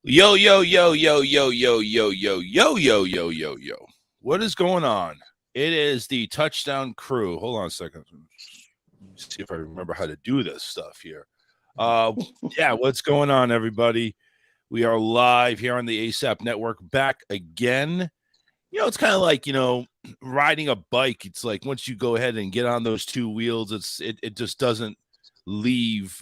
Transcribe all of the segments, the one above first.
Yo, yo, yo, yo, yo, yo, yo, yo, yo, yo, yo, yo, yo. What is going on? It is the touchdown crew. Hold on a second. Let me see if I remember how to do this stuff here. Uh yeah, what's going on, everybody? We are live here on the ASAP network back again. It's kind of like, riding a bike. It's like once you go ahead and get on those two wheels, it just doesn't leave.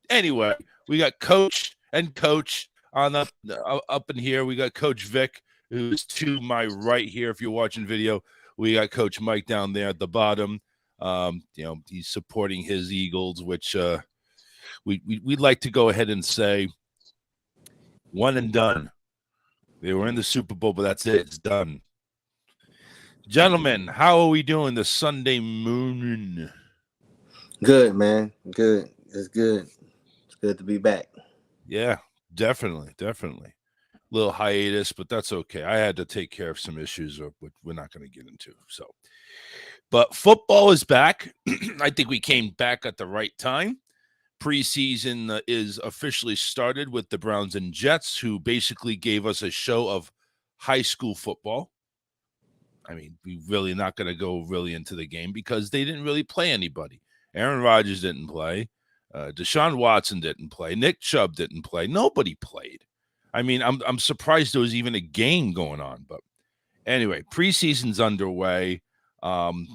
Anyway, we got coach on up in here. We got Coach Vic, who's to my right here. If you're watching video, we got Coach Mike down there at the bottom. He's supporting his Eagles, which we'd like to go ahead and say one and done. They were in the Super Bowl, but that's it. It's done. Gentlemen, how are we doing this Sunday morning? Good, man. Good. It's good. It's good to be back. Yeah, definitely. Little hiatus, but that's okay. I had to take care of some issues which we're not going to get into. But football is back. I think we came back at the right time. Preseason is officially started with the Browns and Jets, who basically gave us a show of high school football. I mean, we're really not going to go really into the game because they didn't really play anybody. Aaron Rodgers didn't play. Deshaun Watson didn't play. Nick Chubb didn't play. Nobody played. I mean, I'm surprised there was even a game going on. But anyway, preseason's underway.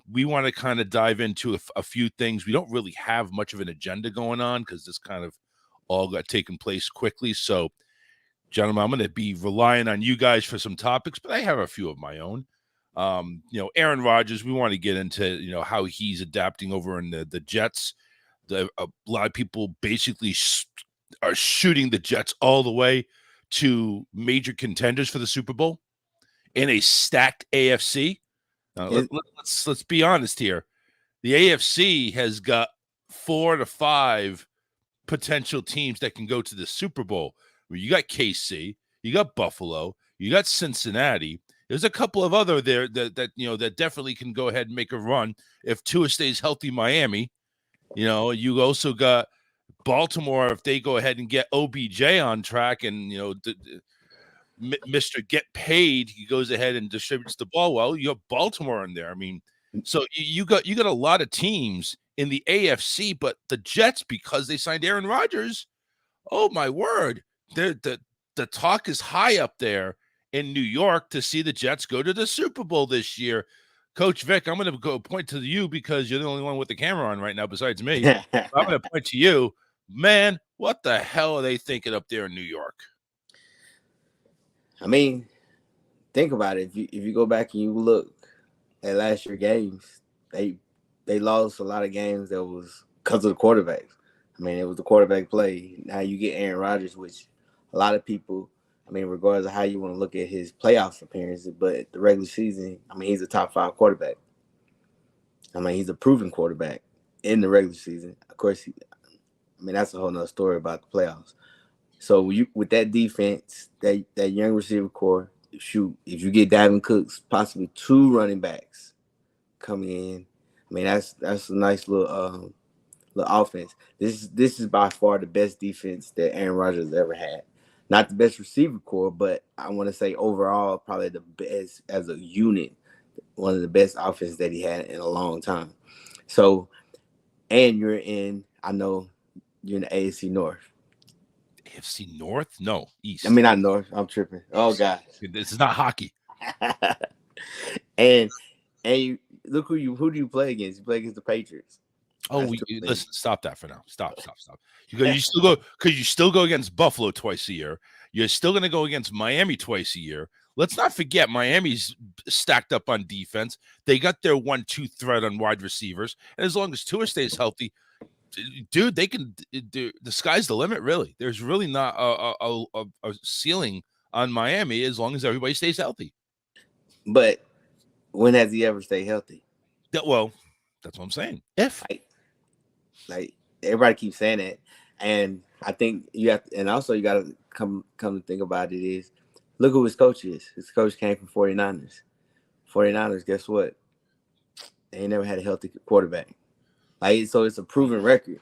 We want to kind of dive into a few things. We don't really have much of an agenda going on because this kind of all got taken place quickly. So, gentlemen, I'm going to be relying on you guys for some topics, but I have a few of my own. Aaron Rodgers, we want to get into, how he's adapting over in the Jets. A lot of people basically are shooting the Jets all the way to major contenders for the Super Bowl in a stacked AFC. Let's be honest here. The AFC has got 4 to 5 potential teams that can go to the Super Bowl. You got KC, you got Buffalo, you got Cincinnati. There's a couple of other there that definitely can go ahead and make a run if Tua stays healthy. Miami, you also got Baltimore if they go ahead and get OBJ on track and Mr. Get Paid, he goes ahead and distributes the ball well. You have Baltimore in there. I mean, so you got a lot of teams in the AFC, but the Jets, because they signed Aaron Rodgers, oh my word, the talk is high up there in New York to see the Jets go to the Super Bowl this year. Coach Vic, I'm going to go point to you because you're the only one with the camera on right now besides me. I'm going to point to you. Man, what the hell are they thinking up there in New York? I mean, think about it. If you go back and you look at last year's games, they lost a lot of games that was because of the quarterbacks. I mean, it was the quarterback play. Now you get Aaron Rodgers, which a lot of people, I mean, regardless of how you want to look at his playoff appearances, but the regular season, I mean, he's a top 5 quarterback. I mean, he's a proven quarterback in the regular season. Of course, that's a whole nother story about the playoffs. So with that defense, that young receiver core, shoot, if you get Dalvin Cooks, possibly 2 running backs coming in, I mean that's a nice little offense. This is by far the best defense that Aaron Rodgers ever had. Not the best receiver core, but I want to say overall probably the best as a unit, one of the best offenses that he had in a long time. So, and I know you're in the AFC North. AFC North? No, East. I mean, not North. I'm tripping. Oh, God. This is not hockey. and you, look who do you play against? You play against the Patriots. Oh, listen, stop that for now. Stop. You still go against Buffalo twice a year. You're still going to go against Miami twice a year. Let's not forget Miami's stacked up on defense. They got their 1-2 threat on wide receivers, and as long as Tua stays healthy, dude, they can. The sky's the limit. Really, there's really not a ceiling on Miami as long as everybody stays healthy. But when has he ever stayed healthy? Well, that's what I'm saying. If like everybody keeps saying that, and I think you have to, and also you got to come to think about it is, look who his coach is. His coach came from 49ers. 49ers, guess what? They ain't never had a healthy quarterback. So it's a proven record.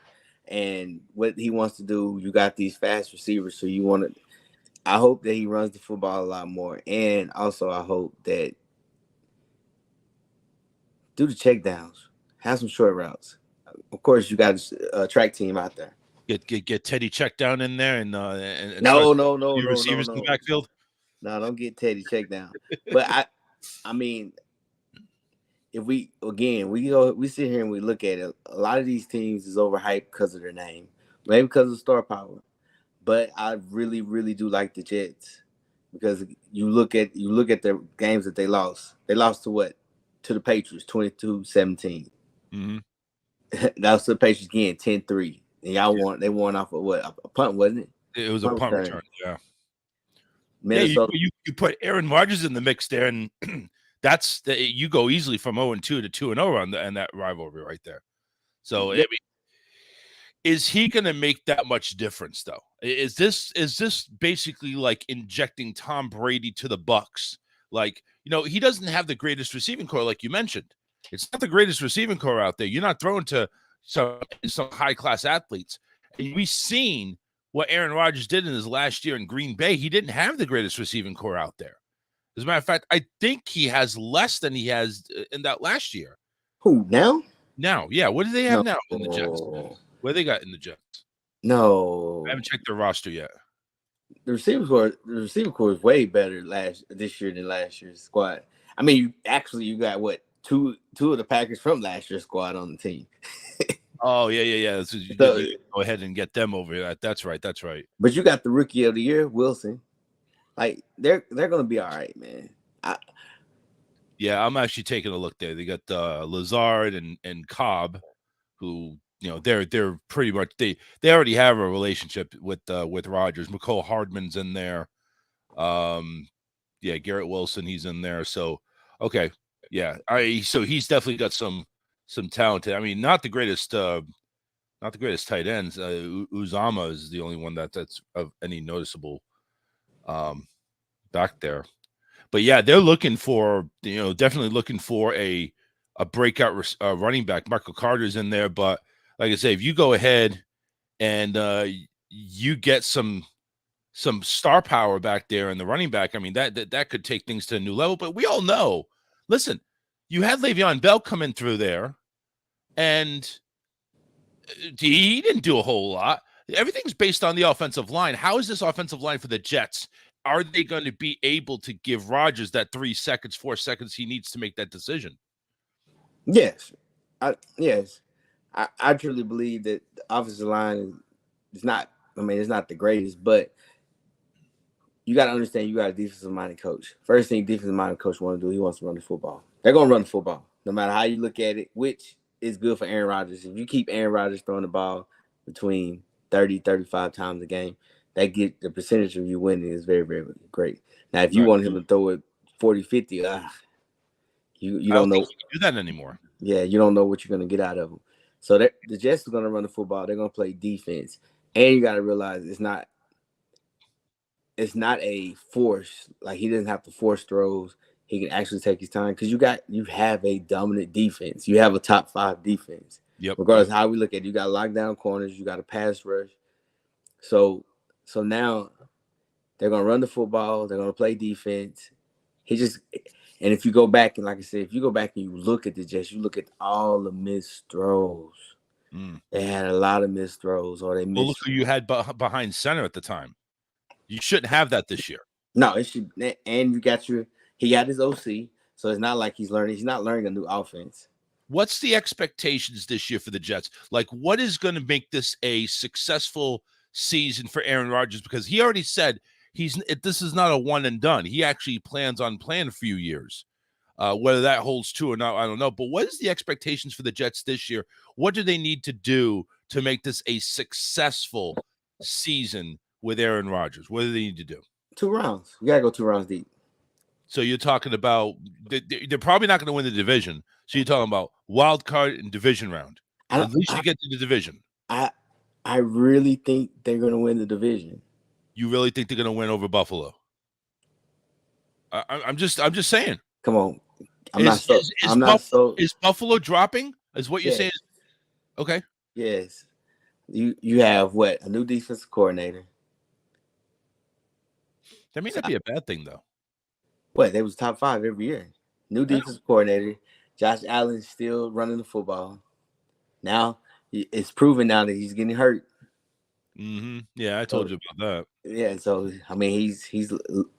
And what he wants to do, you got these fast receivers, so you want to, I hope that he runs the football a lot more, and also I hope that do the check downs, have some short routes. Of course, you got a track team out there. Get Teddy checked down in there and start No, your receivers in the backfield. No, don't get Teddy checked down. But I mean, if we sit here and we look at it, a lot of these teams is overhyped because of their name, maybe because of star power. But I really, really do like the Jets because you look at the games that they lost. They lost to what? To the Patriots, 22-17. Mm-hmm. That was the Patriots again, 10-3. And they won off of what? A punt, wasn't it? It was a punt return. Yeah. Minnesota. Yeah, you put Aaron Rodgers in the mix there, and you go easily from 0-2 to 2-0 on that rivalry right there. So, Yeah. I mean, is he going to make that much difference, though? Is this basically like injecting Tom Brady to the Bucs? Like, he doesn't have the greatest receiving core, like you mentioned. It's not the greatest receiving core out there. You're not throwing to some high-class athletes. And we've seen what Aaron Rodgers did in his last year in Green Bay. He didn't have the greatest receiving core out there. As a matter of fact, I think he has less than he has in that last year. Who, now? Now, yeah. What do they have now in the Jets? What they got in the Jets? No. I haven't checked their roster yet. The receiver core is way better this year than last year's squad. I mean, you got what? Two of the Packers from last year's squad on the team. Oh, yeah. So you go ahead and get them over here. That's right. But you got the rookie of the year, Wilson. Like, they're gonna be all right, man. Yeah, I'm actually taking a look there. They got Lazard and Cobb, who they're pretty much they already have a relationship with Rodgers. McCole Hardman's in there. Yeah, Garrett Wilson, he's in there. So okay, yeah. So he's definitely got some talent. I mean, not the greatest tight ends. Uzama is the only one that's of any noticeable back there. But yeah, they're looking for definitely looking for a breakout running back. Michael Carter's in there, but like I say, if you go ahead and you get some star power back there in the running back, I mean that could take things to a new level. But we all know, listen, you had Le'Veon Bell coming through there, and he didn't do a whole lot. Everything's based on the offensive line. How is this offensive line for the Jets? Are they going to be able to give Rodgers that 3 seconds, 4 seconds he needs to make that decision? Yes. I truly believe that the offensive line is not, it's not the greatest, but you got to understand you got a defensive-minded coach. First thing defensive-minded coach want to do, he wants to run the football. They're going to run the football, no matter how you look at it, which is good for Aaron Rodgers. If you keep Aaron Rodgers throwing the ball between 30, 35 times a game, that get the percentage of you winning is very, very great. Now, if you want him to throw it 40, 50, you don't know. You can do that anymore. Yeah, you don't know what you're going to get out of him. So the Jets are going to run the football. They're going to play defense. And you got to realize it's not a force. Like, he doesn't have to force throws. He can actually take his time because you have a dominant defense. You have a top 5 defense. Yep. Regardless of how we look at it, you got lockdown corners. You got a pass rush. So now they're going to run the football. They're going to play defense. And if you go back and, like I said, if you go back and you look at the Jets, you look at all the missed throws. They had a lot of missed throws, or they missed. Well, look who you had behind center at the time. You shouldn't have that this year. No, it should. And he got his OC, so it's not like he's learning. He's not learning a new offense. What's the expectations this year for the Jets? Like, what is going to make this a successful season for Aaron Rodgers? Because he already said this is not a one and done. He actually plans on playing a few years. Whether that holds true or not, I don't know. But what is the expectations for the Jets this year? What do they need to do to make this a successful season with Aaron Rodgers? What do they need to do? 2 rounds. You got to go 2 rounds deep. So you're talking about they're probably not going to win the division. So you're talking about wild card and division round. At least you get to the division. I really think they're going to win the division. You really think they're going to win over Buffalo? I'm just saying. Come on. Is Buffalo dropping? Is what you're saying? Okay. Yes. You have what? A new defensive coordinator. That may not be a bad thing, though. What, they was top 5 every year. New defensive coordinator. Josh Allen's still running the football. Now it's proven now that he's getting hurt. Yeah, I told you about that. Yeah, so I mean, he's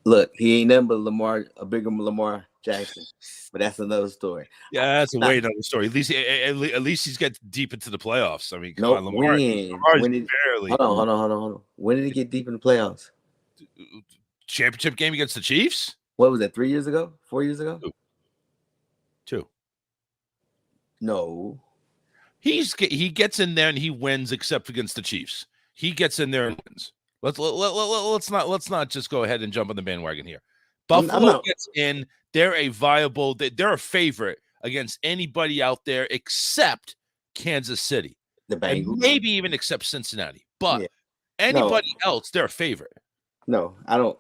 look, he ain't nothing but a bigger Lamar Jackson, but that's another story. Yeah, that's a way another story. At least he's got deep into the playoffs. I mean, come on, Lamar's barely. Hold on. When did he get deep in the playoffs? Championship game against the Chiefs? What was that? 3 years ago? 4 years ago? 2. No. He gets in there and he wins, except against the Chiefs. He gets in there and wins. Let's not just go ahead and jump on the bandwagon here. Buffalo gets in. They're a favorite against anybody out there except Kansas City. The Bengals. And maybe even except Cincinnati. But anybody else, they're a favorite. No, I don't.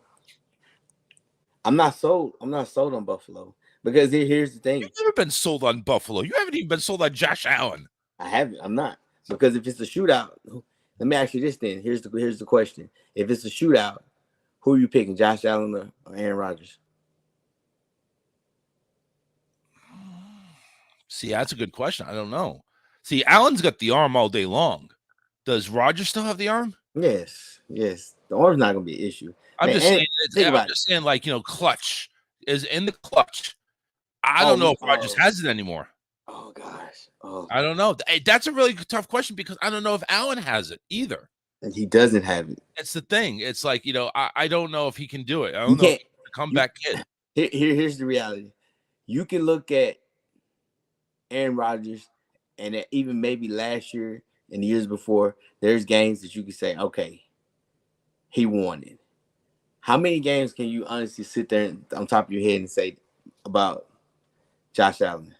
I'm not sold on Buffalo because here's the thing. You've never been sold on Buffalo. You haven't even been sold on Josh Allen. I haven't. I'm not. Because if it's a shootout, let me ask you this then. Here's the question. If it's a shootout, who are you picking, Josh Allen or Aaron Rodgers? See, that's a good question. I don't know. See, Allen's got the arm all day long. Does Rodgers still have the arm? Yes. The arm's not going to be an issue. I'm just saying, like, clutch is in the clutch. I don't know if Rodgers has it anymore. Oh, gosh. I don't know. That's a really tough question because I don't know if Allen has it either. And he doesn't have it. That's the thing. It's like, I don't know if he can do it. I don't know if he's a comeback kid. Here's the reality. You can look at Aaron Rodgers and even maybe last year and the years before, there's games that you can say, okay, he won it. How many games can you honestly sit there on top of your head and say about Josh Allen?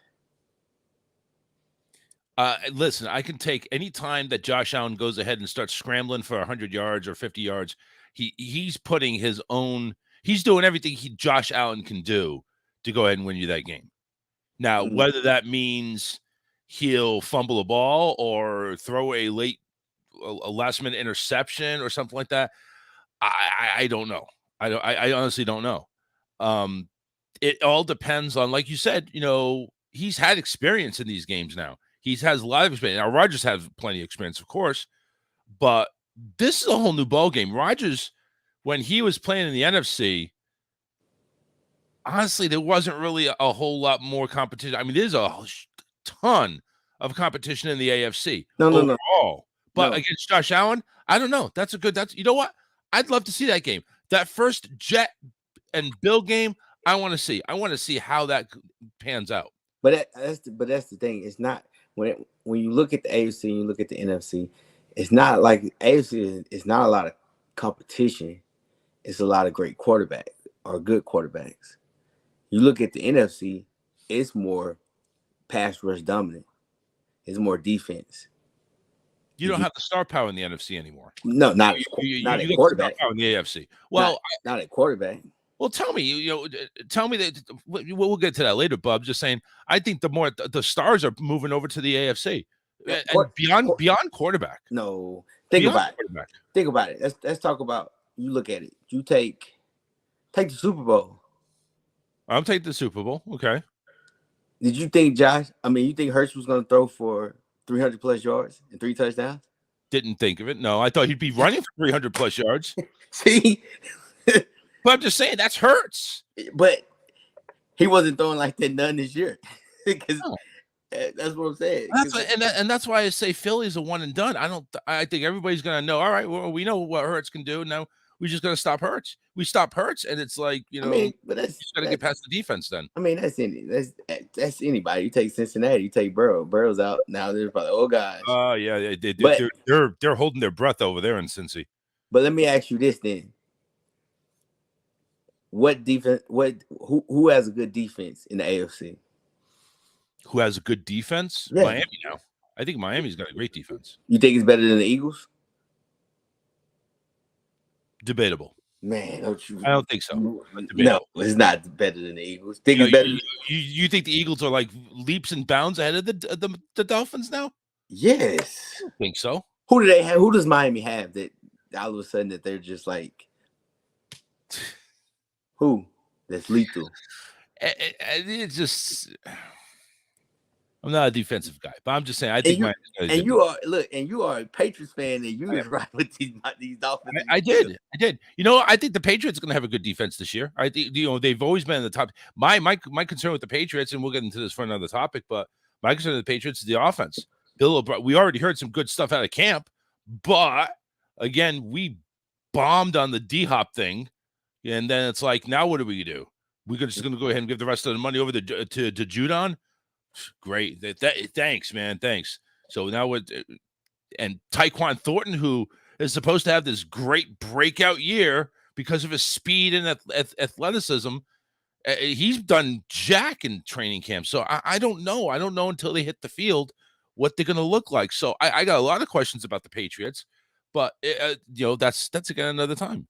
Listen, I can take any time that Josh Allen goes ahead and starts scrambling for 100 yards or 50 yards. He's putting his own. He's doing everything Josh Allen can do to go ahead and win you that game. Now, whether that means he'll fumble a ball or throw a last minute interception or something like that, I don't know. I honestly don't know. It all depends on, like you said, he's had experience in these games now. He has a lot of experience. Now, Rodgers has plenty of experience, of course, but this is a whole new ball game. Rodgers, when he was playing in the NFC, honestly, there wasn't really a whole lot more competition. I mean, there's a ton of competition in the AFC overall. But against Josh Allen, I don't know. You know what? I'd love to see that game. That first Jet and Bill game, I want to see. I want to see how that pans out. But that's the thing. It's not when you look at the AFC and you look at the NFC, it's not like AFC. It's not a lot of competition. It's a lot of great quarterbacks or good quarterbacks. You look at the NFC, it's more pass rush dominant. It's more defense. You don't have the star power in the NFC anymore. No, not at quarterback. Star power in the AFC. Well, not at quarterback. Well, tell me, tell me that we'll get to that later, Bob. Just saying, I think the more the stars are moving over to the AFC and beyond quarterback. No, think about it. Let's talk about. You look at it. You take the Super Bowl. I'll take the Super Bowl. Okay. Did you think you think Hurts was going to throw for 300 plus yards and 3 touchdowns? Didn't think of it. No, I thought he'd be running for 300 plus yards. See. But I'm just saying that's Hurts. But he wasn't throwing like that none this year. Because that's what I'm saying. That's why I say Philly's a one and done. I think everybody's gonna know. All right, well, we know what Hurts can do. Now we're just gonna stop Hurts. We stop Hurts, and it's like but that's just gotta get past the defense. Then that's anybody. You take Cincinnati, you take Burrow. Burrow's out now. They're probably gosh. Oh yeah, they're holding their breath over there in Cincy. But let me ask you this then. What defense? Who has a good defense in the AFC? Who has a good defense? Yeah. Miami now. I think Miami's got a great defense. You think it's better than the Eagles? Debatable. Man, I don't think so. No, it's not better than the Eagles. Think it's better. You think the Eagles are like leaps and bounds ahead of the Dolphins now? Yes. I don't think so. Who do they have? Who does Miami have that all of a sudden that they're just like Who? That's lethal. It's just I'm not a defensive guy, but I'm just saying I And think you Miami's got a and good you are look, and you are a Patriots fan, and you I is right with these Dolphins. I did. I did. You know, I think the Patriots are going to have a good defense this year. I think they've always been in the top. My concern with the Patriots, and we'll get into this for another topic, but my concern with the Patriots is the offense. Bill O'Brien. We already heard some good stuff out of camp, but again, we bombed on the D Hop thing, and then it's like, now what do we do? We're just going to go ahead and give the rest of the money over to Judon. Great. Thanks, man. Thanks. So now what? And Tyquan Thornton, who is supposed to have this great breakout year because of his speed and athleticism, he's done jack in training camp. So I don't know. I don't know until they hit the field what they're going to look like. So I got a lot of questions about the Patriots, but that's again another time.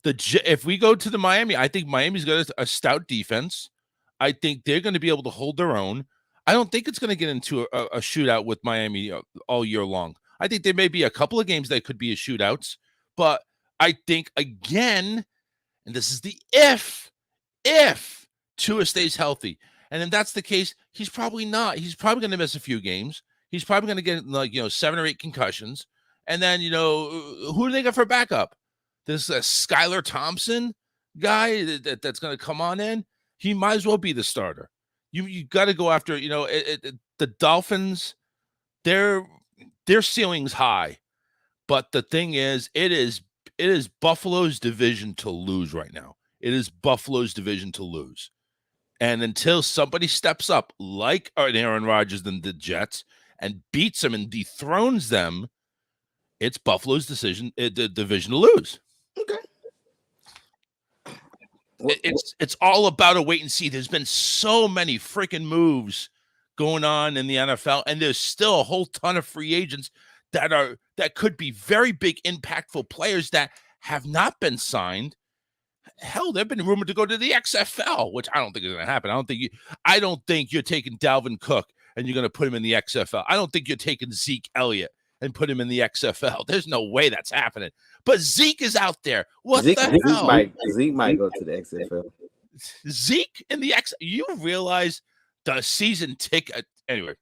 If we go to the Miami, I think Miami's got a stout defense. I think they're going to be able to hold their own. I don't think it's going to get into a shootout with Miami all year long. I think there may be a couple of games that could be a shootouts, but I think again, and this is the if Tua stays healthy, and if that's the case, he's probably not. He's probably going to miss a few games. He's probably going to get 7 or 8 concussions, and then who do they got for backup? This Skylar Thompson guy that's going to come on in. He might as well be the starter. You got to go after the Dolphins. Their ceiling's high, but the thing is, it is Buffalo's division to lose right now. It is Buffalo's division to lose, and until somebody steps up, like Aaron Rodgers and the Jets, and beats them and dethrones them, it's Buffalo's the division to lose. Okay. It's all about a wait and see. There's been so many freaking moves going on in the NFL, and there's still a whole ton of free agents that could be very big, impactful players that have not been signed. Hell, they've been rumored to go to the XFL, which I don't think is going to happen. I don't think you're taking Dalvin Cook and you're going to put him in the XFL. I don't think you're taking Zeke Elliott and put him in the XFL. There's no way that's happening. But Zeke is out there. Zeke might go to the XFL. Zeke in the X. You realize the season ticket anyway.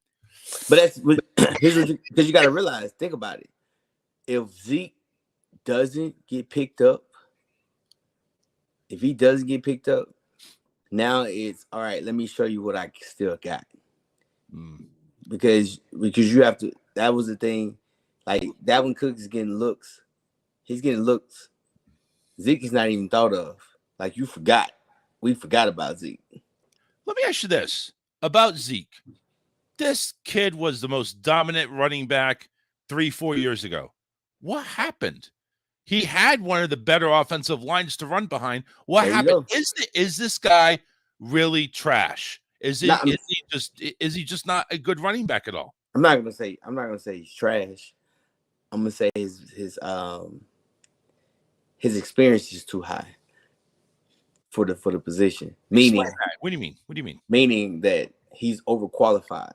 But that's because you got to realize. Think about it. If Zeke doesn't get picked up, now it's all right. Let me show you what I still got. Because you have to. That was the thing. Like Dalvin Cook is getting looks. He's getting looks. Zeke is not even thought of. Like you forgot. We forgot about Zeke. Let me ask you this about Zeke. This kid was the most dominant running back 3-4 years ago. What happened? He had one of the better offensive lines to run behind. What happened? Is this guy really trash? Is he just not a good running back at all? I'm not gonna say he's trash. I'm gonna say his experience is too high for the position. Meaning, what do you mean? What do you mean? Meaning that he's overqualified.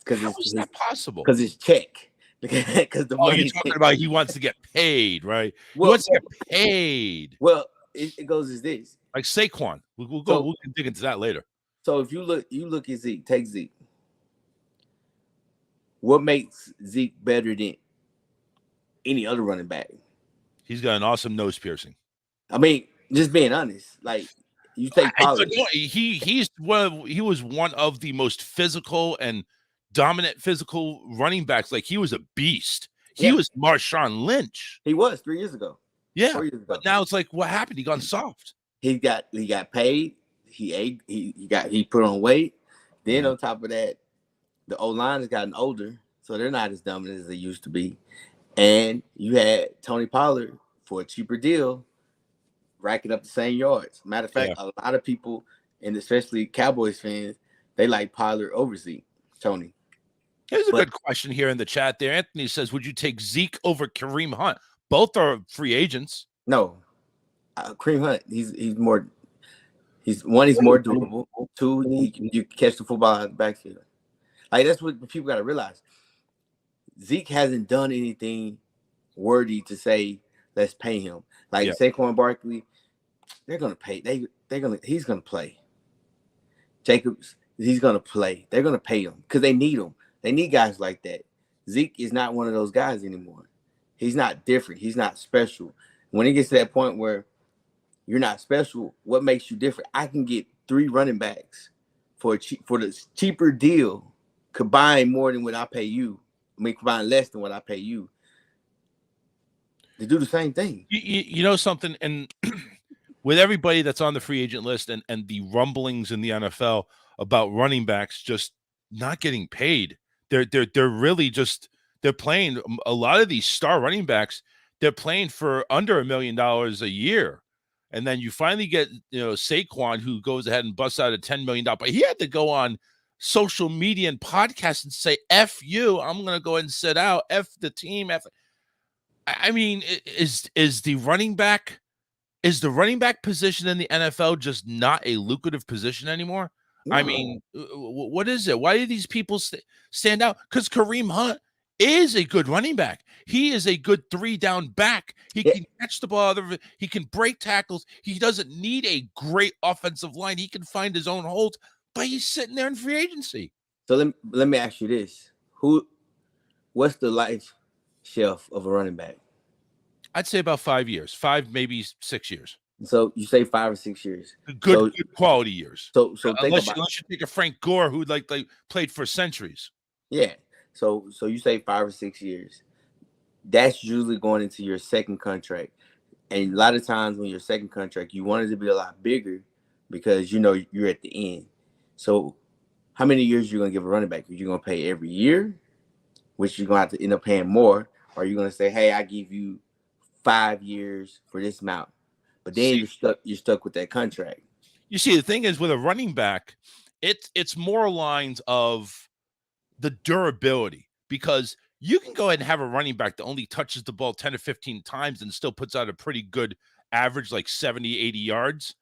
How is that possible? Because it's check. Because the money. You're talking about he wants to get paid, right? He wants to get paid. Well, it goes as this. Like Saquon. We'll dig into that later. So if you look at Zeke, take Zeke. What makes Zeke better than any other running back? He's got an awesome nose piercing. I mean, just being honest, like you take Pollard. He was one of the most physical and dominant physical running backs. Like he was a beast. He was Marshawn Lynch. He was 3 years ago. Yeah, 4 years ago. But now it's like, what happened? He gone soft. He got paid. He ate. He put on weight. Then on top of that, the O-line has gotten older, so they're not as dominant as they used to be. And you had Tony Pollard for a cheaper deal, racking up the same yards. Matter of fact, a lot of people, and especially Cowboys fans, they like Pollard over Zeke. Tony. Here's a good question here in the chat there. Anthony says, would you take Zeke over Kareem Hunt? Both are free agents. No. Kareem Hunt, he's more durable. 2, you catch the football out of the backfield. Like that's what people got to realize. Zeke hasn't done anything worthy to say let's pay him. Like Saquon Barkley, they're gonna pay. He's gonna play. Jacobs, he's gonna play. They're gonna pay him because they need him. They need guys like that. Zeke is not one of those guys anymore. He's not different. He's not special. When it gets to that point where you're not special, what makes you different? I can get 3 running backs for the cheaper deal, combine more than what I pay you. I mean, combine less than what I pay you. They do the same thing. You know something, and with everybody that's on the free agent list and the rumblings in the NFL about running backs just not getting paid, they're really just they're playing a lot of these star running backs. They're playing for under $1 million a year, and then you finally get Saquon, who goes ahead and busts out a $10 million. But he had to go on social media and podcasts and say, "F you, I'm going to go ahead and sit out. F the team." I mean, is the running back position in the NFL just not a lucrative position anymore? No. I mean, what is it? Why do these people stand out? Because Kareem Hunt is a good running back. He is a good 3-down back. He can catch the ball. He can break tackles. He doesn't need a great offensive line. He can find his own holes, but he's sitting there in free agency. So let me ask you this: what's the life shelf of a running back? I'd say about 5 years, 5 maybe 6 years. So you say 5 or 6 years, good quality years. So unless you take a Frank Gore who like played for centuries. Yeah. So you say 5 or 6 years. That's usually going into your second contract, and a lot of times when your second contract, you want it to be a lot bigger because you're at the end. So how many years are you gonna give a running back? Are you gonna pay every year, which you're gonna have to end up paying more, or are you gonna say, hey, I give you 5 years for this amount, but then you're stuck with that contract. You see, the thing is with a running back, it's more lines of the durability, because you can go ahead and have a running back that only touches the ball 10 or 15 times and still puts out a pretty good average, like 70, 80 yards.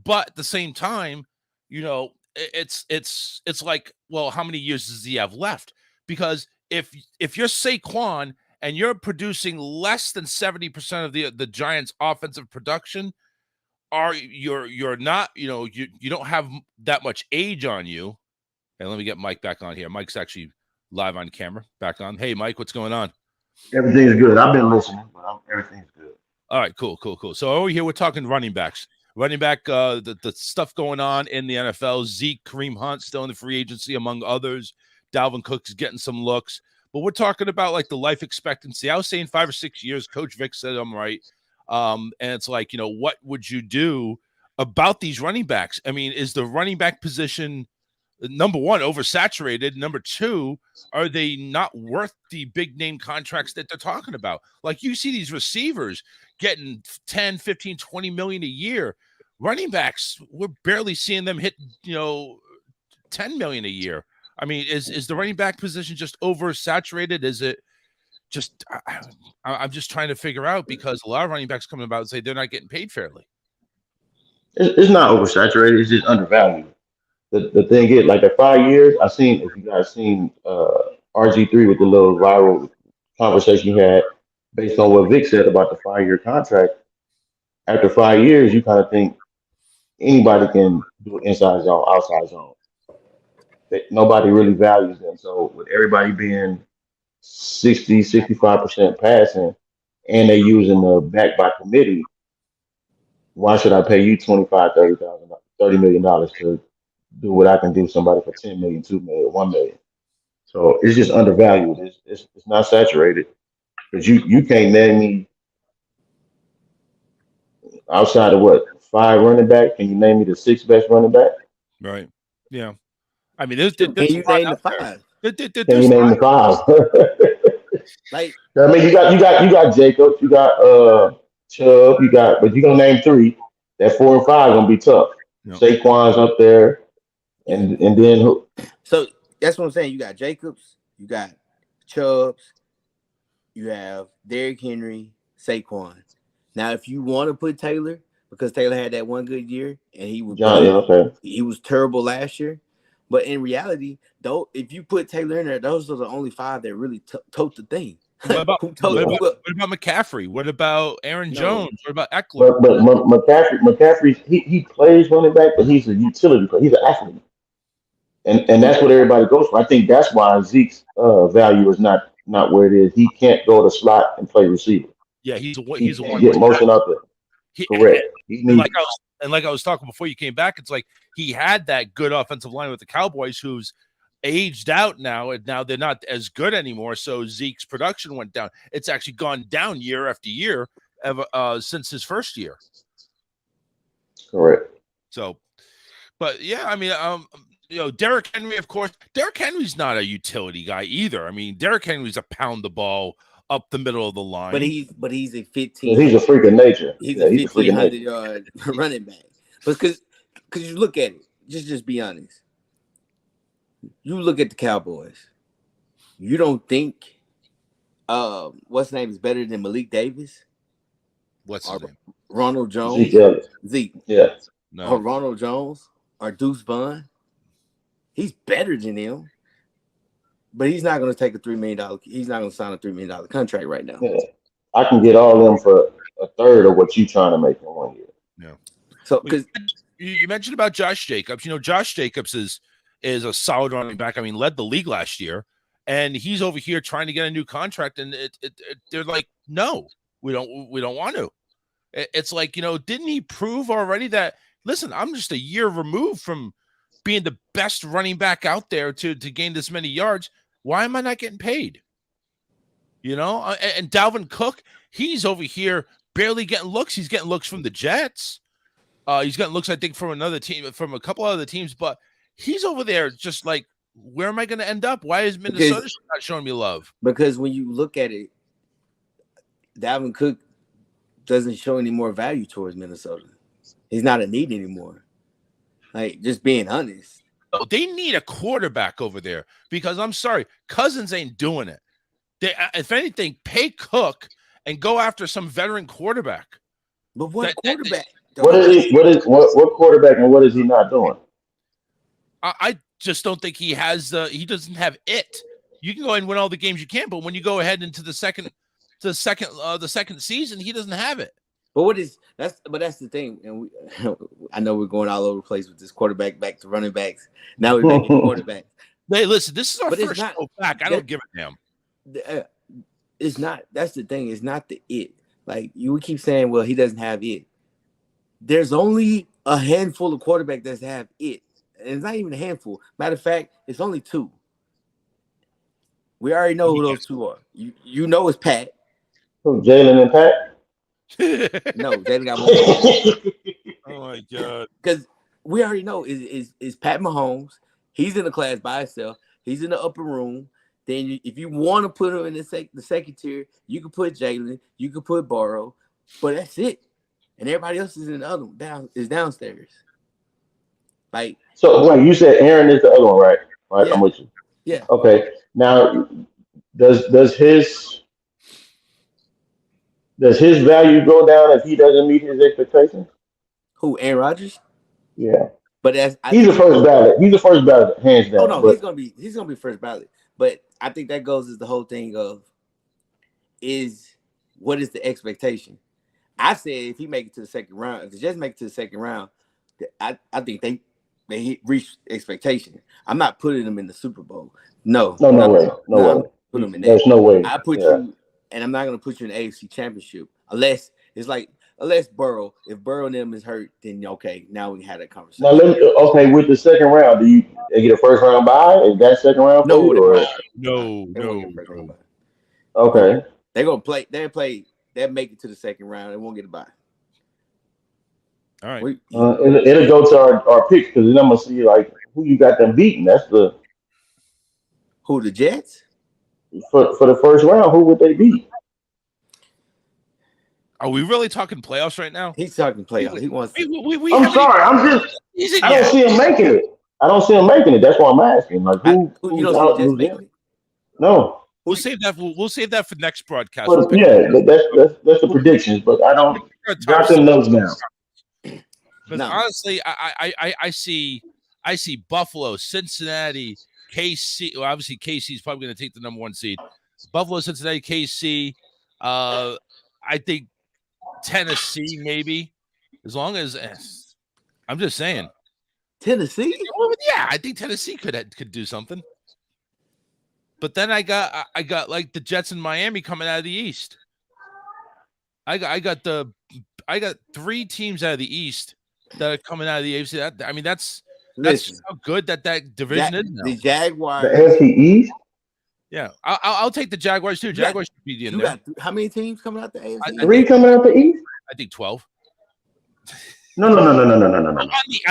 But at the same time, it's like, well, how many years does he have left? Because if you're Saquon and you're producing less than 70% of the Giants' offensive production, you're not, you don't have that much age on you. And let me get Mike back on here. Mike's actually live on camera, back on. Hey, Mike, what's going on? Everything's good. I've been listening, but everything's good. All right, cool. So over here, we're talking running backs. Running back, the stuff going on in the NFL. Zeke, Kareem Hunt still in the free agency, among others. Dalvin Cook's getting some looks. But we're talking about like the life expectancy. I was saying 5 or 6 years. Coach Vic said I'm right. And it's like, what would you do about these running backs? I mean, is the running back position, number one, oversaturated? Number two, are they not worth the big name contracts that they're talking about? Like, you see these receivers getting 10, 15, 20 million a year. Running backs, we're barely seeing them hit, 10 million a year. I mean, is the running back position just oversaturated? Is it just, I'm just trying to figure out, because a lot of running backs come about and say they're not getting paid fairly. It's not oversaturated. It's just undervalued. The thing is, like at 5 years, if you guys seen RG3 with the little viral conversation he had based on what Vic said about the 5-year contract. After 5 years, you kind of think anybody can do an inside zone, outside zone. That nobody really values them. So with everybody being 60, 65% passing, and they're using the back by committee, why should I pay you $25, $30 million to do what I can do somebody for 10 million, 2 million, 1 million? So it's just undervalued. It's not saturated. Because you can't name me outside of what, 5 running back, can you name me the 6th best running back? Right. Yeah. I mean, there's can you name the 5? Can you name the 5? Like, I mean, you got Jacobs, you got Chubb, but you're gonna name 3. That 4 and 5 gonna be tough. No. Saquon's up there, and then who? So that's what I'm saying. You got Jacobs, you got Chubbs, you have Derrick Henry, Saquon. Now, if you want to put Taylor, because Taylor had that one good year and he was terrible last year. But in reality, though, if you put Taylor in there, those are the only 5 that really tote the thing. What about Who told what you? about, what about McCaffrey? What about Aaron No. Jones? What about Eckler? But McCaffrey he plays running back, but he's a utility player. He's an athlete, and that's what everybody goes for. I think that's why Zeke's value is not where it is. He can't go to slot and play receiver. Yeah, He he's a can't one. get motion out there. He, Correct. He and needs like I was talking before you came back, it's like he had that good offensive line with the Cowboys, who's aged out now, and now they're not as good anymore. So Zeke's production went down. It's actually gone down year after year ever since his first year. correct. So, but yeah, I mean, Derrick Henry, of course. Derrick Henry's not a utility guy either. I mean, Derrick Henry's a pound the ball up the middle of the line. But he's a 15. He's a freak of nature. He's Yeah, a he's a freak of 1,500 nature. yard running back. Because you look at it, just be honest. You look at the Cowboys. You don't think what's his name is better than Malik Davis? What's his name? Ronald Jones? Zeke Elliott. Zeke. Yeah. No. Or Ronald Jones or Deuce Vaughn. He's better than him. But he's not going to take a $3 million. He's not going to sign a $3 million contract right now. Yeah. I can get all of them for a third of what you trying to make in 1 year. Yeah. So because You mentioned about Josh Jacobs. Josh Jacobs is a solid running back. I mean, led the league last year, and he's over here trying to get a new contract, and they're like, no, we don't want to. It's like, didn't he prove already that? Listen, I'm just a year removed from being the best running back out there to gain this many yards. Why am I not getting paid? And Dalvin Cook, he's over here barely getting looks. He's getting looks from the Jets. He's getting looks, I think, from another team, from a couple other teams, but he's over there just like, where am I going to end up? Why is Minnesota not showing me love? Because when you look at it, Dalvin Cook doesn't show any more value towards Minnesota. He's not a need anymore. Like, just being honest. They need a quarterback over there because I'm sorry, Cousins ain't doing it. If anything, pay Cook and go after some veteran quarterback. But what quarterback? What quarterback and what is he not doing? I just don't think he doesn't have it. You can go and win all the games you can, but when you go ahead into the second season, he doesn't have it. But that's the thing, and I know we're going all over the place with this quarterback back to running backs. Now we're back to quarterbacks. Hey, listen, this is our first show back. I don't give a damn. It's not. That's the thing. It's not the it. Like you would keep saying, well, he doesn't have it. There's only a handful of quarterbacks that have it, and it's not even a handful. Matter of fact, it's only two. We already know who those two are. You know it's Pat. Who, Jalen and Pat? No, Jalen got one. Oh my god! Because we already know is Pat Mahomes. He's in the class by himself. He's in the upper room. Then if you want to put him in the second tier, you can put Jalen. You can put Burrow, but that's it. And everybody else is in the other one, downstairs. Like so, wait, you said Aaron is the other one, right? Right, yeah. I'm with you. Yeah. Okay. Now, does his value go down if he doesn't meet his expectations? Who? Aaron Rodgers? Yeah. But he's the first ballot. He's the first ballot, hands down. Oh no, but he's gonna be first ballot. But I think that goes as the whole thing of what is the expectation? I said if he make it to the second round, if the Jets make it to the second round, I think they reach expectation. I'm not putting them in the Super Bowl. No way. Put them in there. There's no way. I put you, and I'm not gonna put you in the AFC Championship unless Burrow. If Burrow and them is hurt, then okay, now we can have that conversation. Now with the second round, do you get a first round bye? Is that second round? No. Okay. They're gonna play. They'll make it to the second round. They won't get a bye. All right. It'll go to our picks because then I'm gonna see like who you got them beating. That's the Jets for the first round. Who would they beat? Are we really talking playoffs right now? He's talking playoffs. He wants. I'm sorry. I don't see him making it. That's why I'm asking. Like who? You don't see the Jets making it? No. We'll save that. We'll save that for next broadcast. But, that's the predictions. But I don't drop them notes down. Because honestly, I see Buffalo, Cincinnati, KC. Well, obviously KC is probably going to take the number one seed. Buffalo, Cincinnati, KC. I think Tennessee, maybe. As long as I'm just saying. Tennessee. Well, yeah, I think Tennessee could do something. But then I got like the Jets in Miami coming out of the East. I got 3 teams out of the East that are coming out of the AFC. That's Listen, just how good that division is now. the The Jaguars. NFC East. Yeah, I'll take the Jaguars too. Jaguars should be in You there. got how many teams coming out the AFC? 3 coming out the East. I think 12. No. On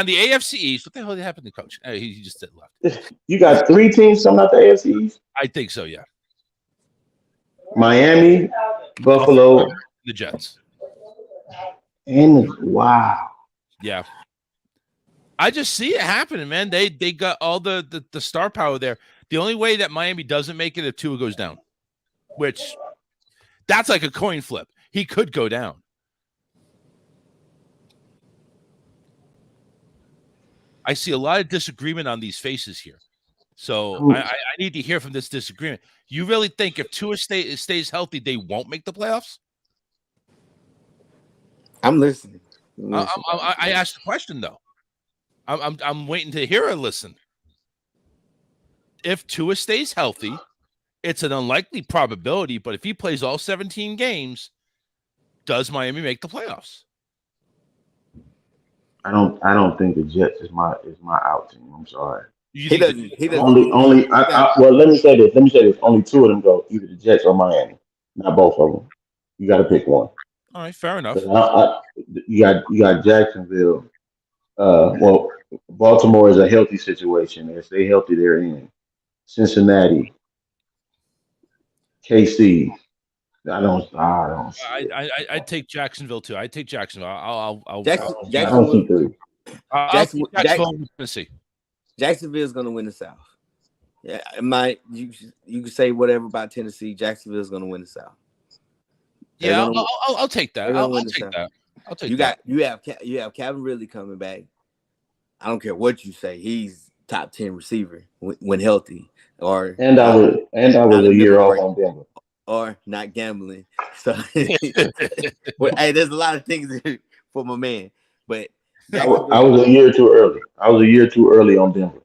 the AFC East, what the hell happened to Coach? He just left. You got 3 teams coming out the AFC East. I think so. Yeah, Miami, Buffalo, the Jets. and wow. Yeah. I just see it happening, man. They got all the star power there. The only way that Miami doesn't make it if Tua goes down, which that's like a coin flip. He could go down. I see a lot of disagreement on these faces here. So I need to hear from this disagreement. You really think if Tua stays healthy, they won't make the playoffs? I'm listening. I asked the question though. I'm waiting to hear her listen. If Tua stays healthy, it's an unlikely probability, but if he plays all 17 games, does Miami make the playoffs? I don't think the Jets is my out team. I'm sorry. He doesn't. Only. Well, let me say this. Only 2 of them go, either the Jets or Miami. Not both of them. You got to pick one. All right, fair enough. You got Jacksonville. Well, Baltimore is a healthy situation. If they healthy, they're in. Cincinnati, KC. I don't. I take Jacksonville too. I take Jacksonville. I'll Jacksonville. Tennessee. Jacksonville's going to win the South. Yeah, you can say whatever about Tennessee. Jacksonville's going to win the South. Yeah, I'll take that. I'll take that. I'll take that. You have Calvin Ridley coming back. I don't care what you say. He's top 10 receiver when healthy. And I was a year off on Denver. Or not gambling. So well, hey, there's a lot of things for my man. But I was a year too early. I was a year too early on Denver.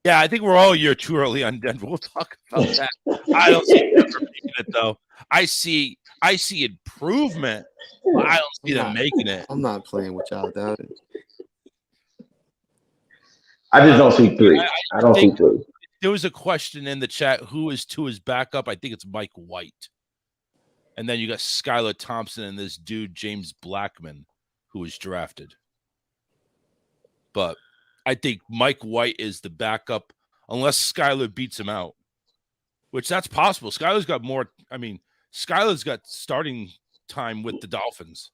Yeah, I think we're all a year too early on Denver. We'll talk about that. I don't see Denver making it though. I see improvement, but I don't see them making it. I'm not playing with y'all, dog. I just don't see 3. I don't see 3. There was a question in the chat: who is Tua's backup? I think it's Mike White, and then you got Skylar Thompson and this dude James Blackman, who was drafted. But I think Mike White is the backup, unless Skylar beats him out, which that's possible. Skylar's got more. I mean, Skylar's got starting time with the Dolphins,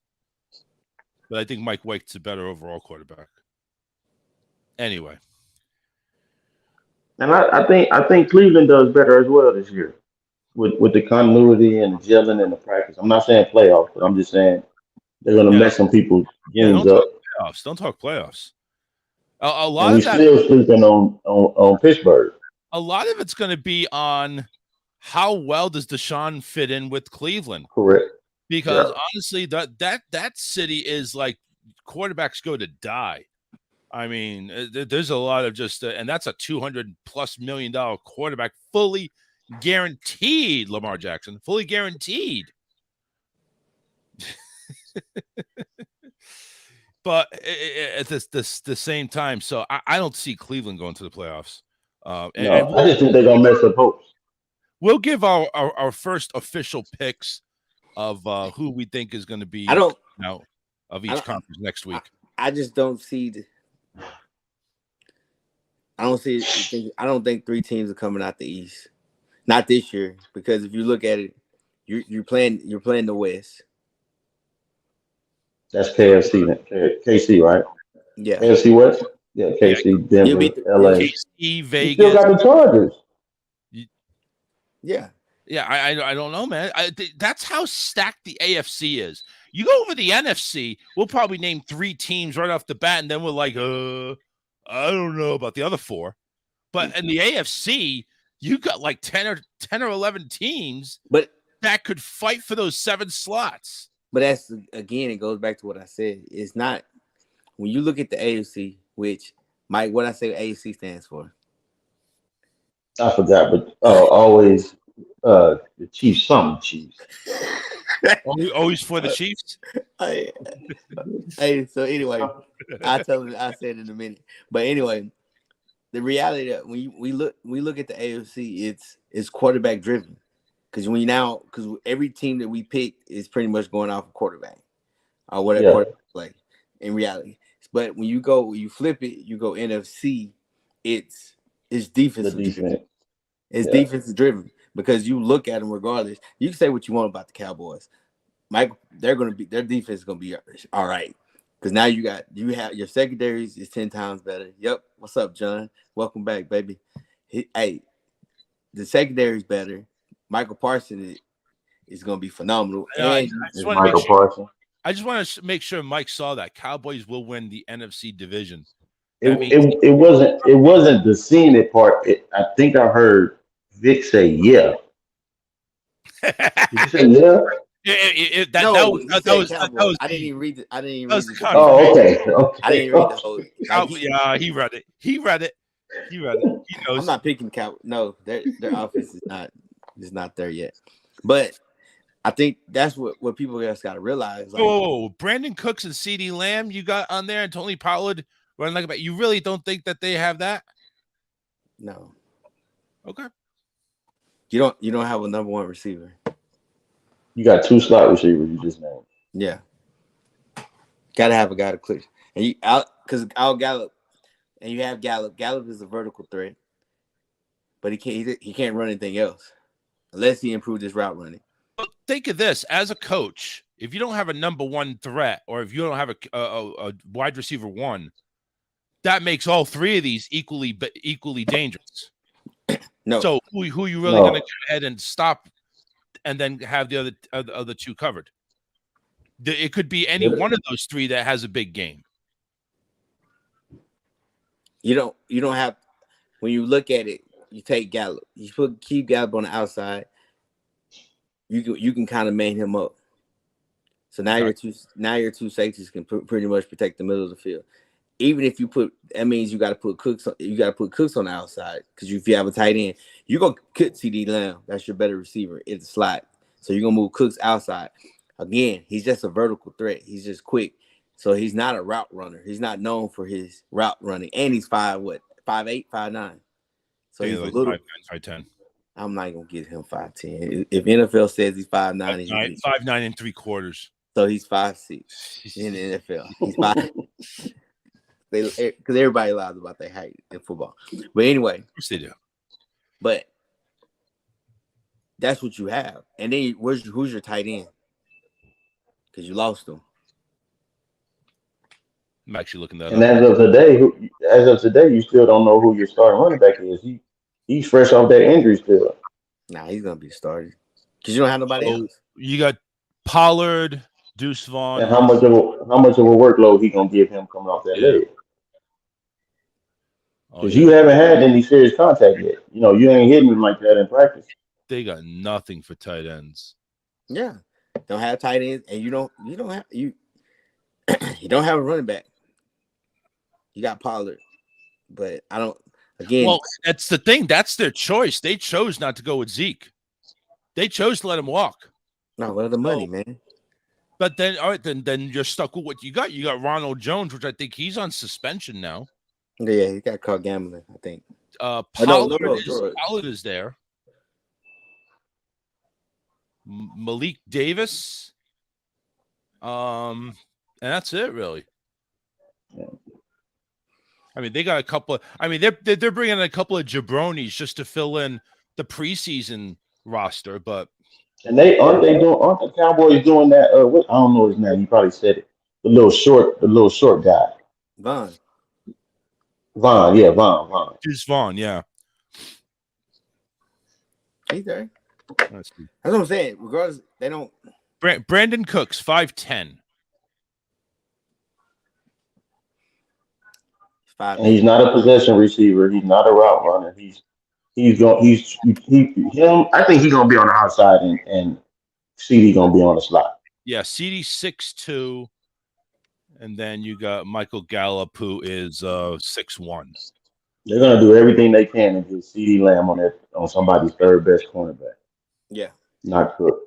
but I think Mike White's a better overall quarterback. Anyway. And I think Cleveland does better as well this year with the continuity and the gelling and the practice. I'm not saying playoffs, but I'm just saying they're going to mess some people's games up. Don't talk playoffs. A lot and of that still sleeping on Pittsburgh. A lot of it's going to be on how well does Deshaun fit in with Cleveland. Correct. Because honestly, that city is like quarterbacks go to die. I mean, there's a lot of just, and that's a $200+ million quarterback, fully guaranteed. Lamar Jackson, fully guaranteed. But at the same time, so I don't see Cleveland going to the playoffs. I just think they're gonna mess up hopes. We'll give our first official picks of who we think is going to be of each conference next week. I just don't see. I don't think 3 teams are coming out the East. Not this year, because if you look at it, you're playing the West. That's KC, right? Yeah. KC West? Yeah, KC, Denver, LA. KC, Vegas. You still got the Chargers. Yeah. Yeah, I don't know, man. That's how stacked the AFC is. You go over the NFC, we'll probably name 3 teams right off the bat, and then we're like, I don't know about the other 4. But in the AFC, you got like 10 or 11 teams But that could fight for those 7 slots. that's again, it goes back to what I said. It's not when you look at the AFC, which Mike, what I say AFC stands for. I forgot, but always the Chiefs, some Chiefs. Always for the Chiefs. Hey, so anyway, I said in a minute. But anyway, the reality that when we look at the AFC, it's quarterback driven. Because every team that we pick is pretty much going off a quarterback or whatever quarterback play in reality. But when you flip it, you go NFC, it's defensive. It's defensive driven because you look at them regardless. You can say what you want about the Cowboys. Mike, their defense is gonna be all right. Because now you have your secondaries is 10 times better. Yep. What's up, John? Welcome back, baby. The secondary is better. Michael Parsons is gonna be phenomenal. I just want to make sure Mike saw that Cowboys will win the NFC division. It wasn't the seeing it part. I think I heard Vic say yeah. Did you say yeah? That was. I didn't even read it. Oh, okay. I didn't read the whole. He read it. He knows. I'm not picking Cowboys. No, their offense is not there yet. But I think that's what people just got to realize. Like, Brandon Cooks and CeeDee Lamb you got on there, and Tony Pollard running like about. You really don't think that they have that? No. Okay. You don't have a number one receiver. You got 2 slot receivers you just named. Yeah. Got to have a guy to click. And because Al Gallup, and you have Gallup. Gallup is a vertical threat, but he can't run anything else unless he improves his route running. Think of this as a coach: if you don't have a number one threat, or if you don't have a wide receiver 1, that makes all 3 of these equally dangerous. No. So who are you really going to go ahead and stop, and then have the other 2 covered? It could be any one of those 3 that has a big game. You don't have, when you look at it, you take Gallup. You keep Gallup on the outside. You can kind of man him up. So now your two safeties can pretty much protect the middle of the field. Even if you that means you got to put Cooks. You got to put Cooks on the outside because if you have a tight end, you're gonna cut CeeDee Lamb. That's your better receiver in the slot. So you're gonna move Cooks outside. Again, he's just a vertical threat. He's just quick. So he's not a route runner. He's not known for his route running. And he's 5'8", 5'9". So he's like a little 5'10". I'm not gonna give him 5'10". If NFL says he's 5'9", he's 5'9" and 3/4. So he's 5'6" in the NFL. He's 5. Because everybody lies about their height in football. But anyway, of course they do. But that's what you have. And then who's your tight end? Because you lost him. I'm actually looking that and up. as of today, you still don't know who your starting running back is. He's fresh off that injury still. Nah, he's gonna be started because you don't have nobody else. You got Pollard, Deuce Vaughn. And how much of a workload he gonna give him coming off that leg? Because you haven't had any serious contact yet. You ain't hitting him like that in practice. They got nothing for tight ends. Yeah, don't have tight ends, and you don't have a running back. You got Pollard, but I don't. Again, well, that's the thing. That's their choice. They chose not to go with Zeke. They chose to let him walk. No, what the money, man? But then, all right, then you're stuck with what you got. You got Ronald Jones, which I think he's on suspension now. Yeah, he got caught gambling, I think. Pollard is there. Malik Davis. And that's it, really. Yeah. I mean, they got a couple. They're bringing in a couple of jabronis just to fill in the preseason roster, but and aren't the Cowboys doing that? I don't know his name. You probably said it. The little short guy. Vaughn, yeah, Vaughn. Deuce Vaughn, yeah. He's there. That's what I'm saying. Regardless, they don't. Brandon Cooks, 5'10". And he's not a possession receiver. He's not a route runner. he's going. Him. I think he's gonna be on the outside, and CD gonna be on the slot. Yeah, CD 6'2", and then you got Michael Gallup, who is 6'1". They're gonna do everything they can to get CD Lamb on somebody's third best cornerback. Yeah. Not Cook.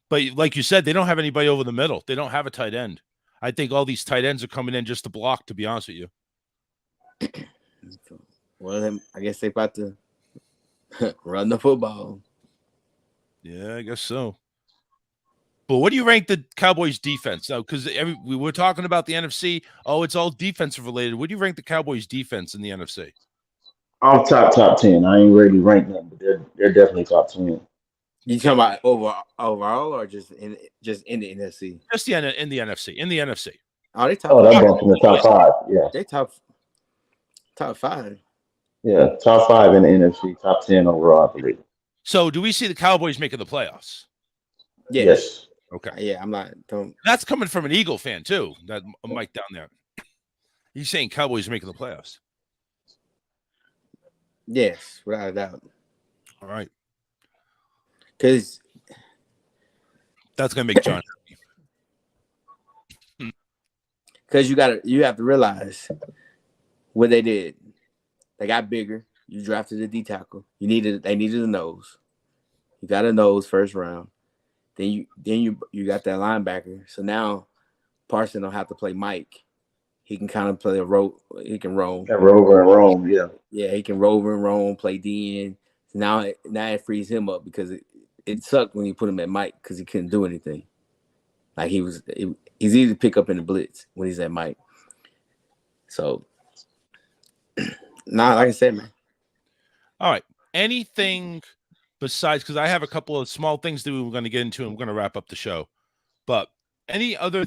But like you said, they don't have anybody over the middle. They don't have a tight end. I think all these tight ends are coming in just to block, to be honest with you. Well, I guess they about to run the football. Yeah, I guess so. But what do you rank the Cowboys defense? Now, because we were talking about the NFC. Oh, it's all defensive related. What do you rank the Cowboys defense in the NFC? Off top 10. I ain't really ranked them, but they're definitely top 10. You talking about overall or just in the NFC? Just in the NFC. In the NFC. Oh, they top. Oh, that bumped in the top 5. Yeah, they top 5. Yeah, top 5 in the NFC, top 10 overall, I believe. So, do we see the Cowboys making the playoffs? Yes. Okay. Yeah, I'm not. That's coming from an Eagle fan too. That Mike down there. He's saying Cowboys are making the playoffs. Yes, without a doubt. All right. Because that's gonna make John happy. Because you have to realize what they did. They got bigger. You drafted a D tackle. They needed a nose. You got a nose first round. Then you got that linebacker. So now Parson don't have to play Mike. He can kind of play he can roam. Yeah, rover and roam, yeah. Yeah, he can rover and roam, play DN. So now it frees him up because it sucked when you put him at Mike because he couldn't do anything. Like he's easy to pick up in the blitz when he's at Mike. So like I said, man. All right. Anything besides, because I have a couple of small things that we're going to get into and we're going to wrap up the show. But any other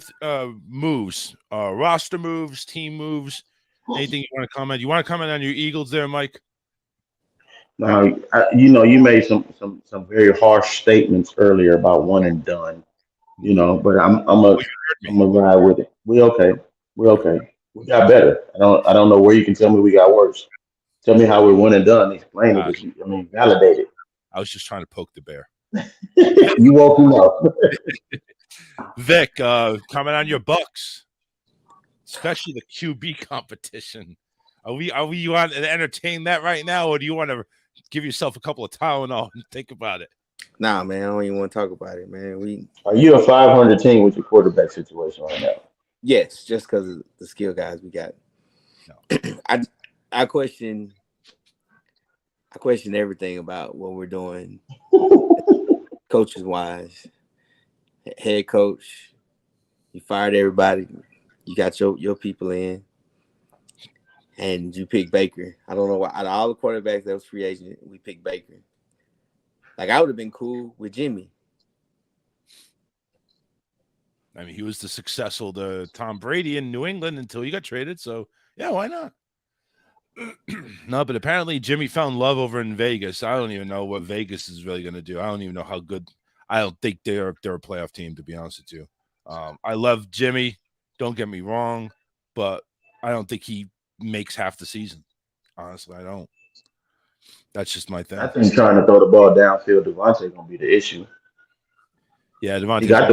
moves, roster moves, team moves, anything you want to comment? You want to comment on your Eagles there, Mike? Now, you made some very harsh statements earlier about one and done, but I'm gonna ride with it. We're okay. We got better. I don't know where you can tell me we got worse. Tell me how we're one and done. Explain it. Validate it. I was just trying to poke the bear. You woke him up. Vic, comment on your Bucks, especially the QB competition. Are we want to entertain that right now, or do you want to give yourself a couple of Tylenol and think about it? Nah, man, I don't even want to talk about it, man. Are you a 500 team with your quarterback situation right now? Yes, just because of the skill guys we got. No. I question everything about what we're doing, coaches wise. Head coach, you fired everybody. You got your people in, and you picked Baker. I don't know why. Out of all the quarterbacks that was free agent, we picked Baker. Like, I would have been cool with Jimmy. I mean, he was the successful to Tom Brady in New England until he got traded. So, yeah, why not? No, but apparently Jimmy found love over in Vegas. I don't even know what Vegas is really going to do. I don't even know how good. I don't think they're a playoff team, to be honest with you. I love Jimmy. Don't get me wrong, but I don't think he makes half the season. Honestly, I don't. That's just my thing. I think trying to throw the ball downfield, Devontae gonna be the issue. Yeah, Devontae. He got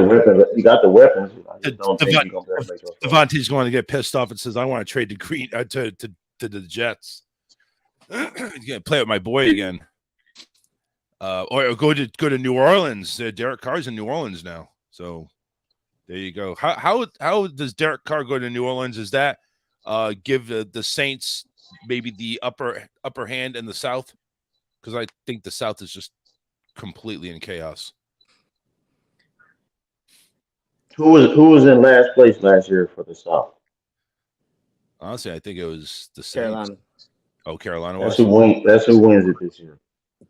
the weapons. I don't think he's gonna make those. Devontae's going to get pissed off and says, "I want to trade to the Jets. He's gonna play with my boy again." Or go to New Orleans. Derek Carr's in New Orleans now, so there you go. How does Derek Carr go to New Orleans? Is that give the Saints maybe the upper hand in the South? Because I think the South is just completely in chaos. Who was in last place last year for the South? Honestly, I think it was the Saints. Carolina. Oh, Carolina. That's who wins it this year.